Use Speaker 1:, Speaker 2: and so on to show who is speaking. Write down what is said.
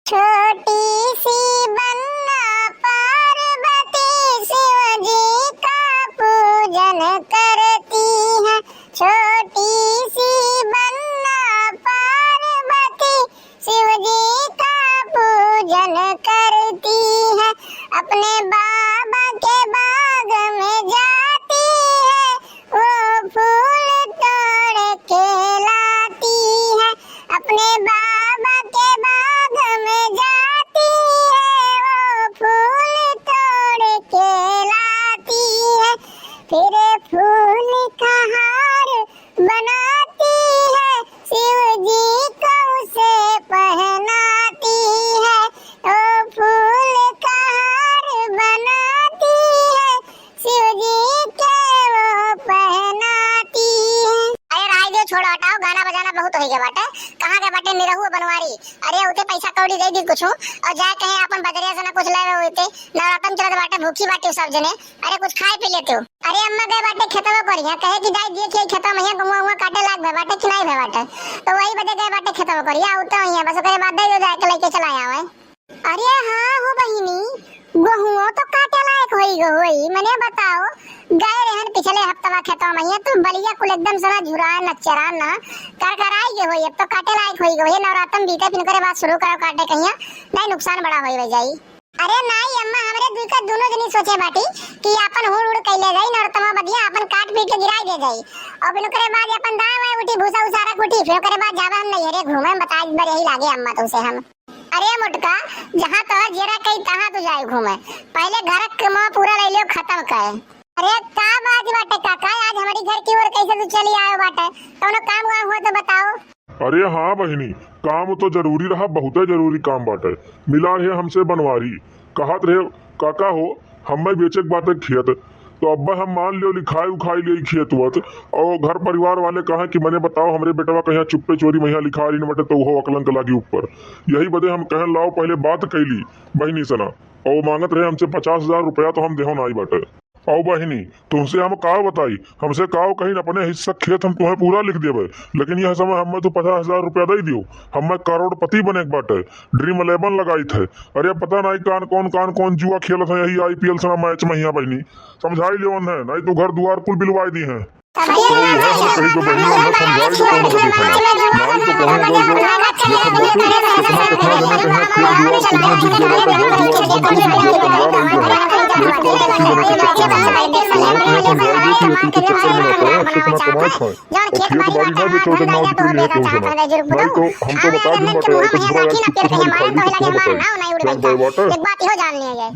Speaker 1: छोटी सी बन्ना पार्वती शिव जी का पूजन करती है। छोटी सी बन्ना पार्वती शिव जी का पूजन करती है। अपने बाबा के बाग में जाती है, वो फूल तोड़ के लाती है। अपने बाबा के बाग में जाती है, वो फूल तोड़ के लाती है। फिर फूल का हार बनाती है, शिव जी को उसे पहनाती है। तो फूल का हार बनाती है, शिव जी के वो पहनाती है। अरे राय दे, छोड़ो, हटाओ, गाना बजाना बहुत हो गया बाटे। कहाँ के बाटे निरहु बनवारी? अरे उते पैसा कौड़ी दे दी कुछ और जाए कहे अपन बदरिया से ना कुछ ले होते। नवरत्न चलत बाटे, भूखी बाटे सब जने। अरे कुछ खाए पी लेते हो। अरे अम्मा गए बाटे खेतवा करिया, कहे कि दाई दिए के खेतवा में गमुआ हुआ काटे लाग भे बाटे, खिलाई भे बाटे। तो वही बदे गए बाटे खेतवा करिया, उतर हिया बस करे बाद दे जाए के लेके चला आवे। अरे हां हो बहिनी, गहुओ तो काटे लायक होई मने बताओ। गए रहन पिछले हफ्ता खेतवा में तो बलिया कुल एकदम सना झुरा नचरा ना करकराई के होई। अब तो काटे लायक होई गए। नवरात्रन बीते फिर करे बात शुरू करो काटे कहिया, नहीं नुकसान बड़ा होई जाई। अरे नहीं अम्मा, हमरे दुई का दोनों जनी सोचे बाटी कि अपन हुड़ उड़ कैले जाई नवरत्नमा बदिया अपन काट पीट के गिराई दे जाई। और फिर करे बाद अपन दाएं बाएं उठी भूसा उसारा कुटी, फिर करे बाद जाबा हम नहीं रे घूमे बता बार यही लागे अम्मा तो उसे हम। अरे मोटका, जहां तो जेरा कई तहां तो जाए घूमे, पहले घर के मां पूरा ले लियो खत्म करे। अरे का बात बाटे काका, आज हमारी घर की ओर कैसे तू चली आयो बाटे? कौनो काम हुआ तो बताओ।
Speaker 2: अरे हाँ बहिनी, काम तो जरूरी रहा, बहुत जरूरी काम बाटे। मिला है हमसे बनवारी, कहत रहे काका हो हमें बेचे के बाटे खेत। तो अब्बा हम मान लियो लिखाई उखाई लिए खेत वत, और घर परिवार वाले कहा कि मैंने बताओ हमरे बेटवा कहीं चुप्पे चोरी मैया लिखा रही न बटे तो वो अकलंक लागी ऊपर। यही बदे हम कहन लाओ पहले बात कैली बहिनी सना, और मांगत रहे हमसे 50,000 रुपया, तो हम देहो नाई बाटे। आओ बहिनी, तुमसे हम काव बताई, हमसे काव कहीं अपने हिस्सा खेत हम तुम्हें पूरा लिख देवे, लेकिन यह समय हमें तो 50,000 रुपया दे दियो, हमें करोड़पति बने के बाटे, ड्रीम 11 लगाई थे। अरे पता नहीं कान कौन जुआ खेलत है यही IPL सना मैच में हिया बहिनी, समझाई लेवन है, नहीं तो घर दुआर कुल बिलवाई दी है। तो हम कही तो बहिनी हमें समझाई तो कौन को देखना, नहीं तो कहूँ जो कितना जने कहीं खेत दुआर कुल में बिक गया था, घर दुआर बंद कर दिया, पंद्रह रही है यही करोड़पति बने के चक्कर में है। तुम्हें समझाई दे कि ये के चक्कर में ना पड़े, अच्छे से ना कमाई खाए और खेत बाड़ी ना बेचो तो ना बिक्री लिए क्यों सुना, नहीं तो हम तो बता दूं बटे, तो बुरा यार कितना लिखाई दी तो तुम्हें बताई, क्या बात है।
Speaker 1: एक बात हो जान लिया जाए।